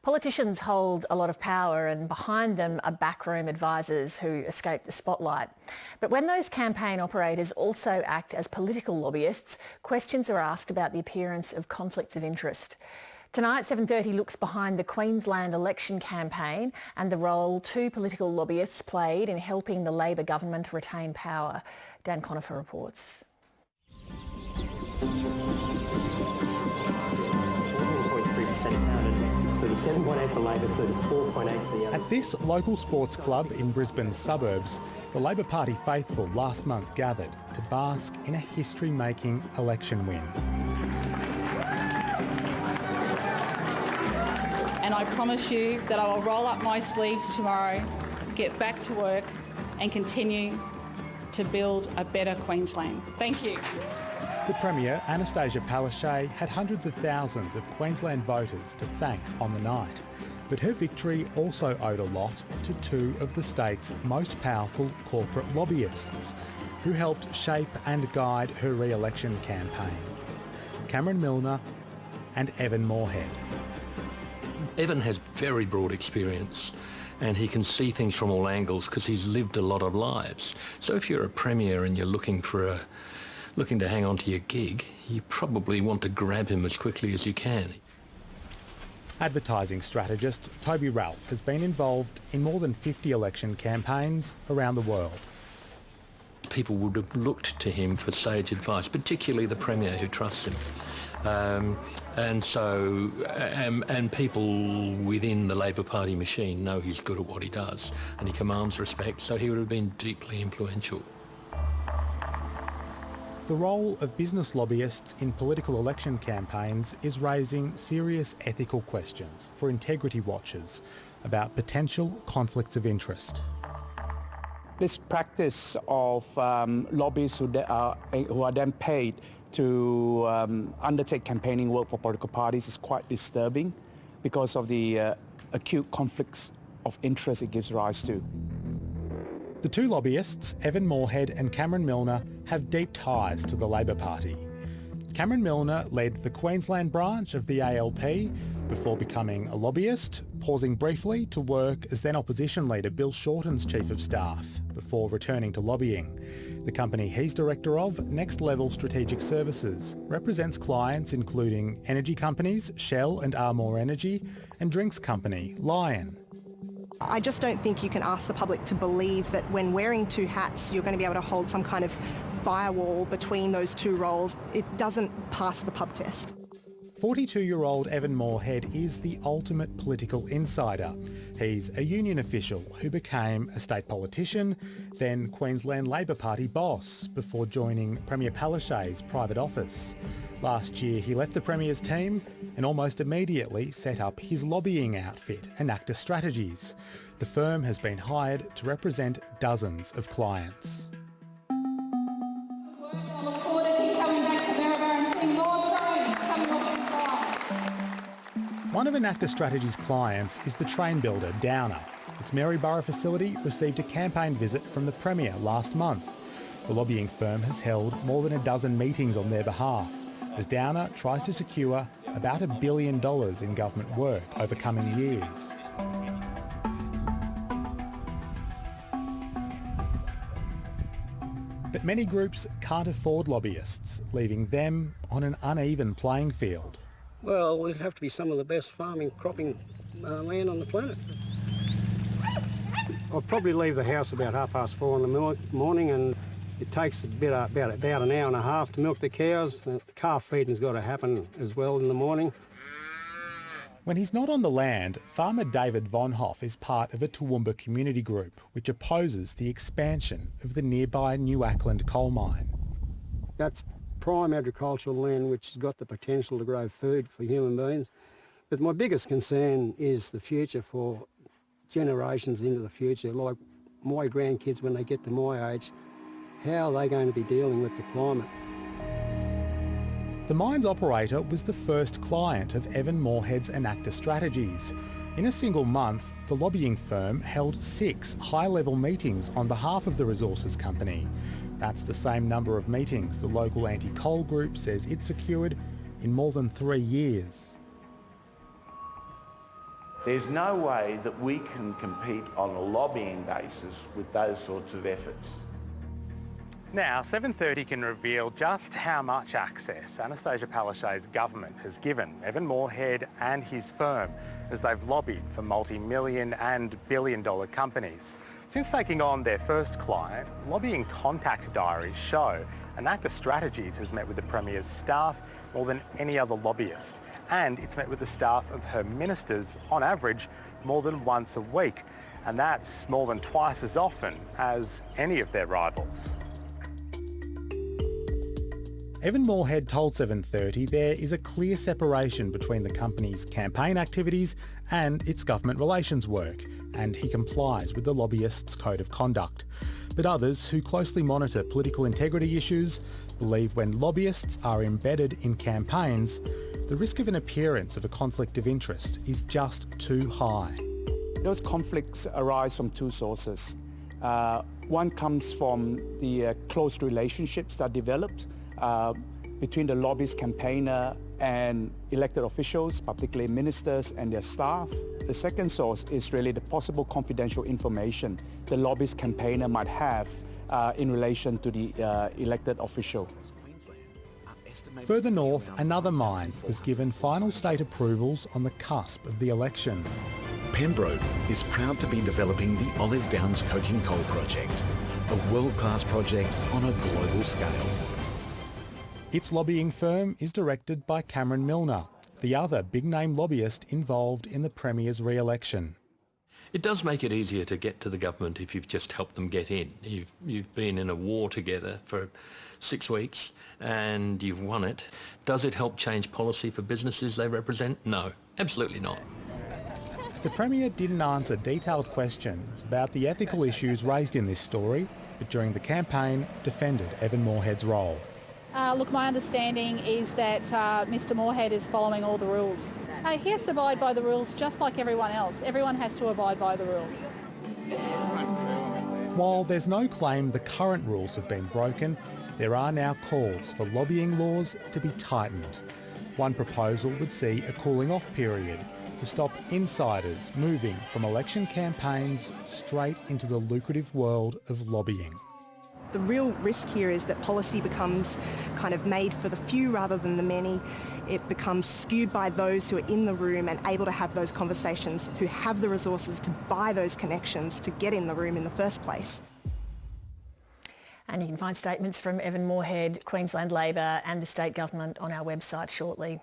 Politicians hold a lot of power and behind them are backroom advisors who escape the spotlight. But when those campaign operators also act as political lobbyists, questions are asked about the appearance of conflicts of interest. Tonight, 7:30 looks behind the Queensland election campaign and the role two political lobbyists played in helping the Labor government retain power. Dan Conifer reports. At this local sports club in Brisbane's suburbs, the Labor Party faithful last month gathered to bask in a history-making election win. And I promise you that I will roll up my sleeves tomorrow, get back to work and continue to build a better Queensland. Thank you. The Premier, Anastasia Palaszczuk, had hundreds of thousands of Queensland voters to thank on the night. But her victory also owed a lot to two of the state's most powerful corporate lobbyists who helped shape and guide her re-election campaign. Cameron Milner and Evan Moorhead. Evan has very broad experience and he can see things from all angles because he's lived a lot of lives. So if you're a Premier and you're looking to hang on to your gig, you probably want to grab him as quickly as you can. Advertising strategist Toby Ralph has been involved in more than 50 election campaigns around the world. People would have looked to him for sage advice, particularly the Premier who trusts him. And people within the Labor Party machine know he's good at what he does and he commands respect, so he would have been deeply influential. The role of business lobbyists in political election campaigns is raising serious ethical questions for integrity watchers about potential conflicts of interest. This practice of lobbyists who are then paid to undertake campaigning work for political parties is quite disturbing because of the acute conflicts of interest it gives rise to. The two lobbyists, Evan Moorhead and Cameron Milner, have deep ties to the Labor Party. Cameron Milner led the Queensland branch of the ALP before becoming a lobbyist, pausing briefly to work as then opposition leader Bill Shorten's chief of staff before returning to lobbying. The company he's director of, Next Level Strategic Services, represents clients including energy companies Shell and Armour Energy and drinks company Lion. I just don't think you can ask the public to believe that when wearing two hats you're going to be able to hold some kind of firewall between those two roles. It doesn't pass the pub test. 42-year-old Evan Moorhead is the ultimate political insider. He's a union official who became a state politician, then Queensland Labor Party boss, before joining Premier Palaszczuk's private office. Last year he left the Premier's team and almost immediately set up his lobbying outfit, Enacta Strategies. The firm has been hired to represent dozens of clients. One of Enacta Strategies' clients is the train builder Downer. Its Maryborough facility received a campaign visit from the Premier last month. The lobbying firm has held more than a dozen meetings on their behalf as Downer tries to secure about $1 billion in government work over coming years. But many groups can't afford lobbyists, leaving them on an uneven playing field. Well, it'd have to be some of the best farming, cropping land on the planet. I'll probably leave the house about 4:30 in the morning, and it takes about an hour and a half to milk the cows. Calf feeding's got to happen as well in the morning. When he's not on the land, farmer David Von Hoff is part of a Toowoomba community group which opposes the expansion of the nearby New Ackland coal mine. That's prime agricultural land which has got the potential to grow food for human beings. But my biggest concern is the future for generations into the future, like my grandkids when they get to my age. How are they going to be dealing with the climate? The mine's operator was the first client of Evan Moorhead's Enacta Strategies. In a single month, the lobbying firm held 6 high-level meetings on behalf of the resources company. That's the same number of meetings the local anti-coal group says it secured in more than 3 years. There's no way that we can compete on a lobbying basis with those sorts of efforts. Now, 7:30 can reveal just how much access Anastasia Palaszczuk's government has given Evan Moorhead and his firm as they've lobbied for multi-million and billion-dollar companies. Since taking on their first client, lobbying contact diaries show Anacta Strategies has met with the Premier's staff more than any other lobbyist, and it's met with the staff of her ministers on average more than once a week, and that's more than twice as often as any of their rivals. Evan Moorhead told 7:30 there is a clear separation between the company's campaign activities and its government relations work, and he complies with the lobbyists' code of conduct. But others who closely monitor political integrity issues believe when lobbyists are embedded in campaigns, the risk of an appearance of a conflict of interest is just too high. Those conflicts arise from two sources. One comes from the close relationships that developed between the lobbyist campaigner and elected officials, particularly ministers and their staff. The second source is really the possible confidential information the lobbyist campaigner might have in relation to the elected official. Further north, another mine was given final state approvals on the cusp of the election. Pembroke is proud to be developing the Olive Downs Coking Coal Project, a world-class project on a global scale. Its lobbying firm is directed by Cameron Milner, the other big-name lobbyist involved in the Premier's re-election. It does make it easier to get to the government if you've just helped them get in. You've been in a war together for 6 weeks and you've won it. Does it help change policy for businesses they represent? No, absolutely not. The Premier didn't answer detailed questions about the ethical issues raised in this story, but during the campaign defended Evan Moorhead's role. Look, my understanding is that Mr Moorhead is following all the rules. He has to abide by the rules just like everyone else. Everyone has to abide by the rules. While there's no claim the current rules have been broken, there are now calls for lobbying laws to be tightened. One proposal would see a cooling-off period to stop insiders moving from election campaigns straight into the lucrative world of lobbying. The real risk here is that policy becomes kind of made for the few rather than the many. It becomes skewed by those who are in the room and able to have those conversations, who have the resources to buy those connections to get in the room in the first place. And you can find statements from Evan Moorhead, Queensland Labor and the state government on our website shortly.